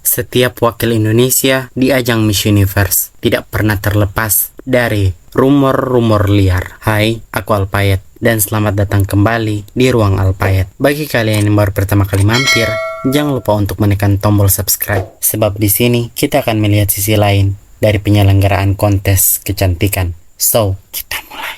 Setiap wakil Indonesia di ajang Miss Universe tidak pernah terlepas dari rumor-rumor liar. Hai, aku Alpayet dan selamat datang kembali di Ruang Alpayet. Bagi kalian yang baru pertama kali mampir, jangan lupa untuk menekan tombol subscribe, sebab di sini kita akan melihat sisi lain dari penyelenggaraan kontes kecantikan. So, kita mulai.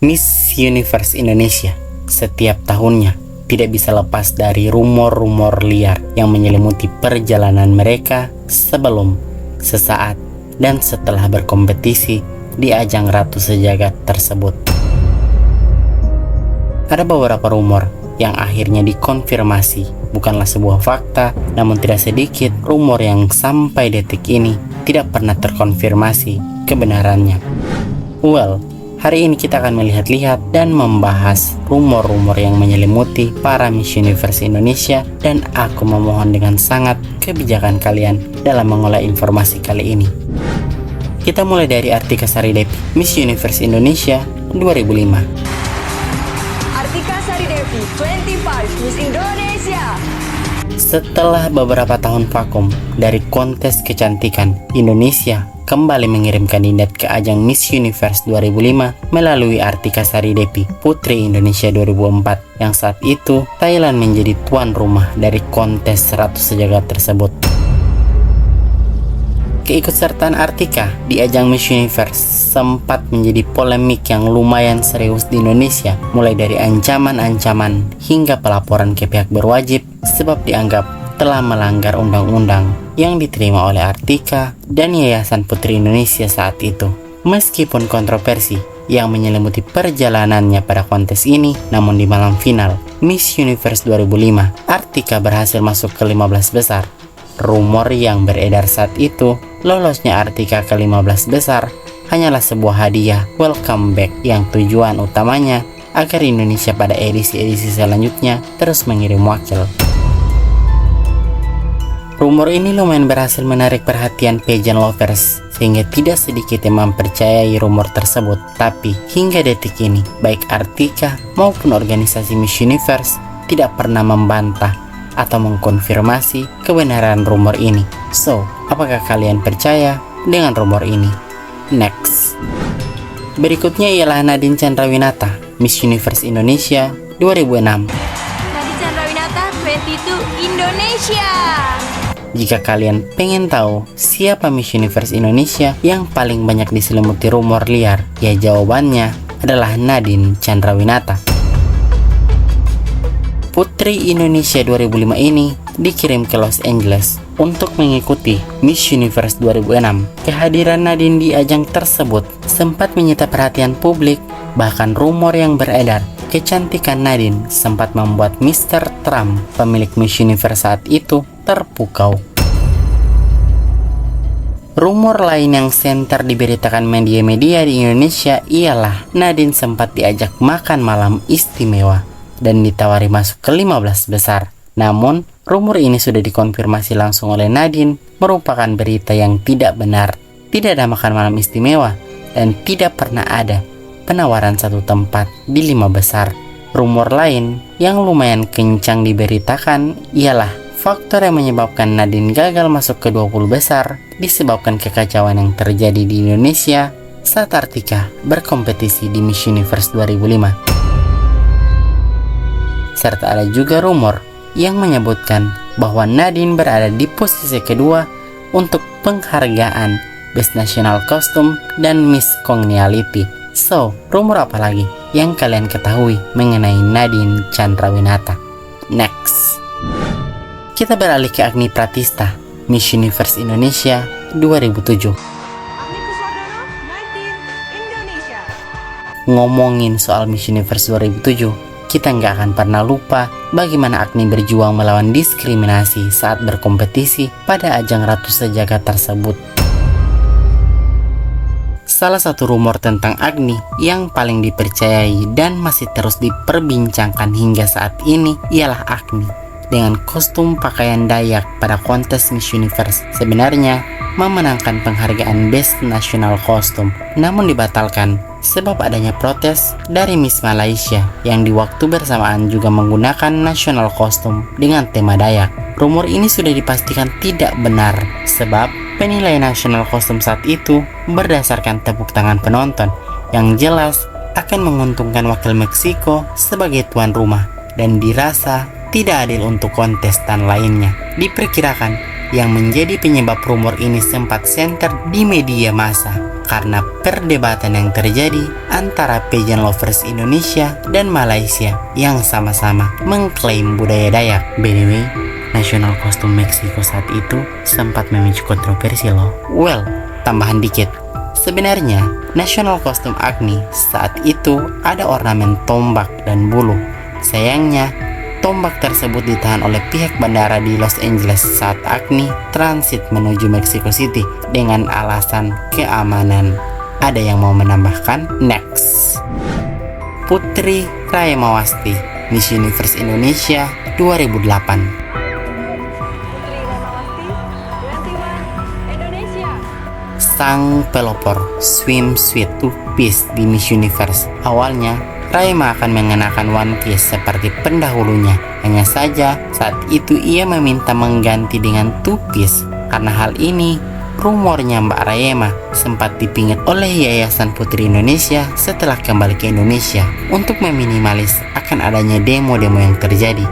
Miss Universe Indonesia setiap tahunnya tidak bisa lepas dari rumor-rumor liar yang menyelimuti perjalanan mereka sebelum, sesaat, dan setelah berkompetisi di ajang Ratu Sejagat tersebut. Ada beberapa rumor yang akhirnya dikonfirmasi bukanlah sebuah fakta, namun tidak sedikit rumor yang sampai detik ini tidak pernah terkonfirmasi kebenarannya. Hari ini kita akan melihat-lihat dan membahas rumor-rumor yang menyelimuti para Miss Universe Indonesia, dan aku memohon dengan sangat kebijakan kalian dalam mengolah informasi kali ini. Kita mulai dari Artika Sari Devi, Miss Universe Indonesia 2005. Artika Sari Devi, 25 Miss Indonesia. Setelah beberapa tahun vakum dari kontes kecantikan, Indonesia kembali mengirim kandidat ke ajang Miss Universe 2005 melalui Artika Sari Devi, Putri Indonesia 2004, yang saat itu Thailand menjadi tuan rumah dari kontes Ratu Sejagat tersebut. Keikutsertaan Artika di ajang Miss Universe sempat menjadi polemik yang lumayan serius di Indonesia, mulai dari ancaman-ancaman hingga pelaporan ke pihak berwajib sebab dianggap telah melanggar undang-undang yang diterima oleh Artika dan Yayasan Putri Indonesia saat itu. Meskipun kontroversi yang menyelimuti perjalanannya pada kontes ini, namun di malam final Miss Universe 2005, Artika berhasil masuk ke 15 besar. Rumor yang beredar saat itu, lolosnya Artika ke 15 besar hanyalah sebuah hadiah welcome back yang tujuan utamanya agar Indonesia pada edisi-edisi selanjutnya terus mengirim wakil. Rumor ini lumayan berhasil menarik perhatian pageant lovers sehingga tidak sedikit yang mempercayai rumor tersebut. Tapi hingga detik ini, baik Artika maupun organisasi Miss Universe tidak pernah membantah atau mengkonfirmasi kebenaran rumor ini. So, apakah kalian percaya dengan rumor ini? Next. Berikutnya ialah Nadine Chandrawinata, Miss Universe Indonesia 2006. Nadine Chandrawinata, 22 Indonesia. Jika kalian pengen tahu siapa Miss Universe Indonesia yang paling banyak diselimuti rumor liar, ya jawabannya adalah Nadine Chandrawinata. Putri Indonesia 2005 ini dikirim ke Los Angeles untuk mengikuti Miss Universe 2006. Kehadiran Nadine di ajang tersebut sempat menyita perhatian publik, bahkan rumor yang beredar kecantikan Nadine sempat membuat Mr. Trump, pemilik Miss Universe saat itu, terpukau. Rumor lain yang senter diberitakan media-media di Indonesia ialah Nadine sempat diajak makan malam istimewa dan ditawari masuk ke 15 besar. Namun, rumor ini sudah dikonfirmasi langsung oleh Nadine merupakan berita yang tidak benar. Tidak ada makan malam istimewa dan tidak pernah ada penawaran satu tempat di 5 besar. Rumor lain yang lumayan kencang diberitakan ialah faktor yang menyebabkan Nadine gagal masuk ke 20 besar disebabkan kekacauan yang terjadi di Indonesia saat Artika berkompetisi di Miss Universe 2005. Serta ada juga rumor yang menyebutkan bahwa Nadine berada di posisi kedua untuk penghargaan Best National Costume dan Miss Congeniality. So, rumor apa lagi yang kalian ketahui mengenai Nadine Chandrawinata? Next. Kita beralih ke Agni Pratista, Miss Universe Indonesia 2007. Agni Kuswadoro, 19 Indonesia. Ngomongin soal Miss Universe 2007, kita nggak akan pernah lupa bagaimana Agni berjuang melawan diskriminasi saat berkompetisi pada ajang Ratu Sejagat tersebut. Salah satu rumor tentang Agni yang paling dipercayai dan masih terus diperbincangkan hingga saat ini ialah Agni dengan kostum pakaian Dayak pada kontes Miss Universe sebenarnya memenangkan penghargaan Best National Costume, namun dibatalkan sebab adanya protes dari Miss Malaysia yang di waktu bersamaan juga menggunakan national costume dengan tema Dayak. Rumor ini sudah dipastikan tidak benar sebab penilaian national costume saat itu berdasarkan tepuk tangan penonton yang jelas akan menguntungkan wakil Meksiko sebagai tuan rumah dan dirasa tidak adil untuk kontestan lainnya. Diperkirakan yang menjadi penyebab rumor ini sempat senter di media massa karena perdebatan yang terjadi antara pageant lovers Indonesia dan Malaysia yang sama-sama mengklaim budaya Dayak. By the way, national costume Meksiko saat itu sempat memicu kontroversi loh. Well, tambahan dikit. Sebenarnya, national costume Agni saat itu ada ornamen tombak dan bulu. Sayangnya, tombak tersebut ditahan oleh pihak bandara di Los Angeles saat Agni transit menuju Mexico City dengan alasan keamanan. Ada yang mau menambahkan? Next. Putri Raimawasti, Miss Universe Indonesia 2008. Putri Raimawati, 21, Indonesia. Sang pelopor swimsuit two-piece di Miss Universe. Awalnya, Raima akan mengenakan one piece seperti pendahulunya. Hanya saja, saat itu ia meminta mengganti dengan two piece. Karena hal ini, rumornya Mbak Raima sempat dipingit oleh Yayasan Putri Indonesia setelah kembali ke Indonesia untuk meminimalis akan adanya demo-demo yang terjadi.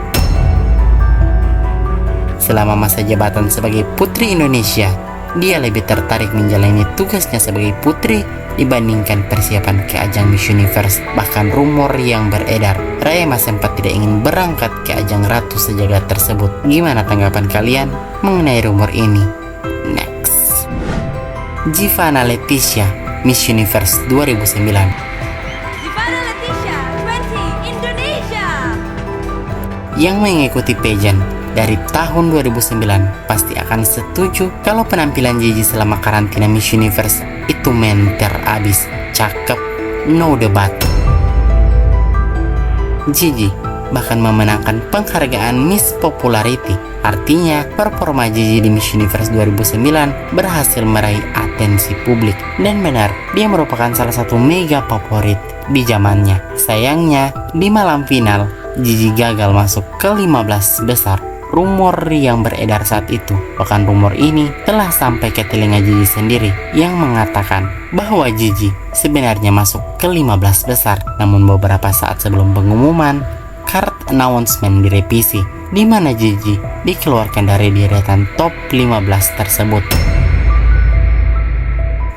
Selama masa jabatan sebagai Putri Indonesia, dia lebih tertarik menjalani tugasnya sebagai putri dibandingkan persiapan ke ajang Miss Universe. Bahkan rumor yang beredar, Raima sempat tidak ingin berangkat ke ajang Ratu Sejagat tersebut. Gimana tanggapan kalian mengenai rumor ini? Next. Giovanna Leticia, Miss Universe 2009. Giovanna Leticia, 20, Indonesia. Yang mengikuti pageant dari tahun 2009 pasti akan setuju kalau penampilan Gigi selama karantina Miss Universe itu menter abis, cakep, no debat. Gigi bahkan memenangkan penghargaan Miss Popularity. Artinya, performa Gigi di Miss Universe 2009 berhasil meraih atensi publik. Dan benar, dia merupakan salah satu mega favorit di zamannya. Sayangnya, di malam final, Gigi gagal masuk ke 15 besar. Rumor yang beredar saat itu, bahkan rumor ini telah sampai ke telinga Gigi sendiri yang mengatakan bahwa Gigi sebenarnya masuk ke 15 besar. Namun beberapa saat sebelum pengumuman, card announcement direvisi, di mana Gigi dikeluarkan dari deretan top 15 tersebut.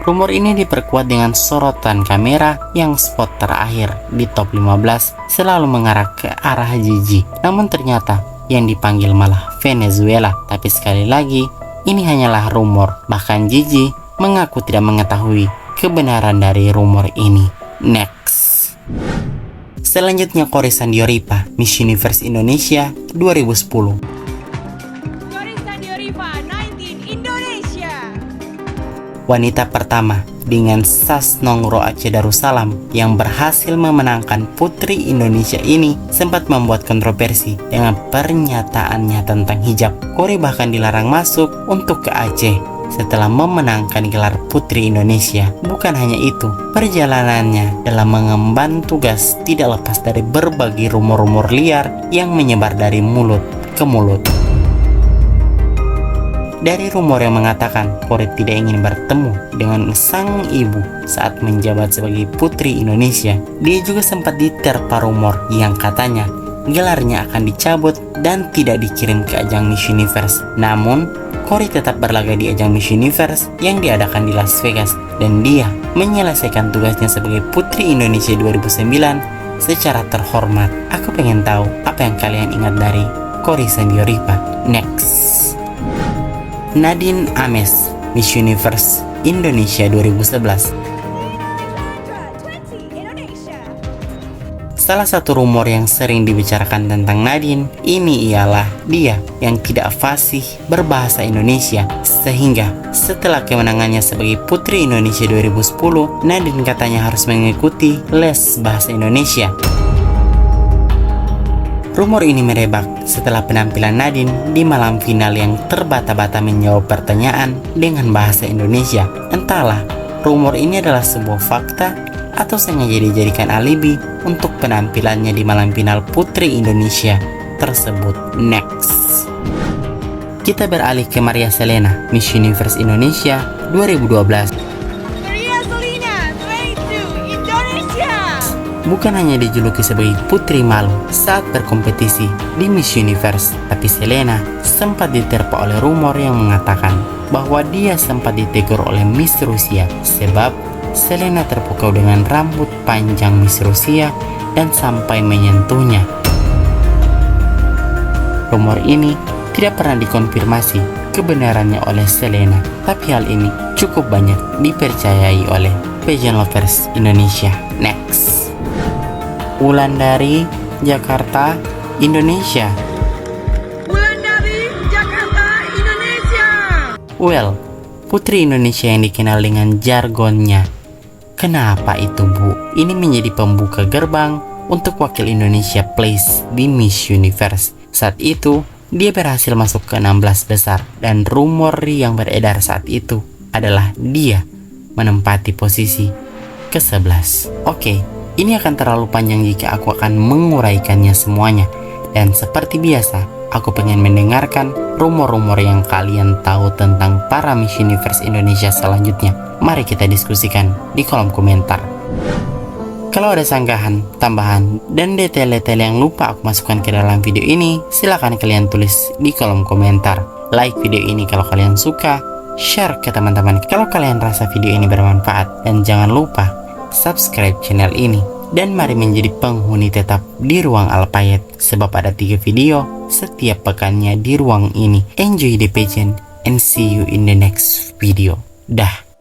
Rumor ini diperkuat dengan sorotan kamera yang spot terakhir di top 15 selalu mengarah ke arah Gigi. Namun ternyata yang dipanggil malah Venezuela. Tapi sekali lagi, ini hanyalah rumor. Bahkan Gigi mengaku tidak mengetahui kebenaran dari rumor ini. Next. Selanjutnya Chorissa Dioripa, Miss Universe Indonesia 2010. Chorissa Dioripa, 19, Indonesia. Wanita pertama dengan Sasnongro Aceh Darussalam yang berhasil memenangkan Putri Indonesia ini sempat membuat kontroversi dengan pernyataannya tentang hijab. Kori bahkan dilarang masuk untuk ke Aceh setelah memenangkan gelar Putri Indonesia. Bukan hanya itu, perjalanannya dalam mengemban tugas tidak lepas dari berbagai rumor-rumor liar yang menyebar dari mulut ke mulut. Dari rumor yang mengatakan Kori tidak ingin bertemu dengan sang ibu saat menjabat sebagai Putri Indonesia, dia juga sempat diterpa rumor yang katanya gelarnya akan dicabut dan tidak dikirim ke ajang Miss Universe. Namun, Kori tetap berlaga di ajang Miss Universe yang diadakan di Las Vegas dan dia menyelesaikan tugasnya sebagai Putri Indonesia 2009 secara terhormat. Aku pengen tahu apa yang kalian ingat dari Chorissa Dioripa. Next. Nadine Ames, Miss Universe Indonesia 2011. Salah satu rumor yang sering dibicarakan tentang Nadine ini ialah dia yang tidak fasih berbahasa Indonesia, sehingga setelah kemenangannya sebagai Putri Indonesia 2010, Nadine katanya harus mengikuti les bahasa Indonesia. Rumor ini merebak setelah penampilan Nadine di malam final yang terbata-bata menjawab pertanyaan dengan bahasa Indonesia. Entahlah, rumor ini adalah sebuah fakta atau sengaja dijadikan alibi untuk penampilannya di malam final Putri Indonesia tersebut. Next, kita beralih ke Maria Selena, Miss Universe Indonesia 2012. Maria Selena 22 Indonesia. Bukan hanya dijuluki sebagai putri malu saat berkompetisi di Miss Universe, tapi Selena sempat diterpa oleh rumor yang mengatakan bahwa dia sempat ditegur oleh Miss Rusia sebab Selena terpukau dengan rambut panjang Miss Rusia dan sampai menyentuhnya. Rumor ini tidak pernah dikonfirmasi kebenarannya oleh Selena, tapi hal ini cukup banyak dipercayai oleh pageant lovers Indonesia. Next, Wulandari, Jakarta, Indonesia. Wulandari, Jakarta, Indonesia. Well, Putri Indonesia yang dikenal dengan jargonnya "Kenapa itu, Bu?" ini menjadi pembuka gerbang untuk wakil Indonesia place di Miss Universe. Saat itu, dia berhasil masuk ke 16 besar dan rumor yang beredar saat itu adalah dia menempati posisi ke-11. Oke, ini akan terlalu panjang jika aku akan menguraikannya semuanya. Dan seperti biasa, aku pengen mendengarkan rumor-rumor yang kalian tahu tentang para Miss Universe Indonesia selanjutnya. Mari kita diskusikan di kolom komentar. Kalau ada sanggahan, tambahan, dan detail-detail yang lupa aku masukkan ke dalam video ini, silahkan kalian tulis di kolom komentar. Like video ini kalau kalian suka, share ke teman-teman kalau kalian rasa video ini bermanfaat, dan jangan lupa subscribe channel ini. Dan mari menjadi penghuni tetap di Ruang Alpayet, sebab ada 3 video setiap pekannya di ruang ini. Enjoy the pageant and see you in the next video. Dah.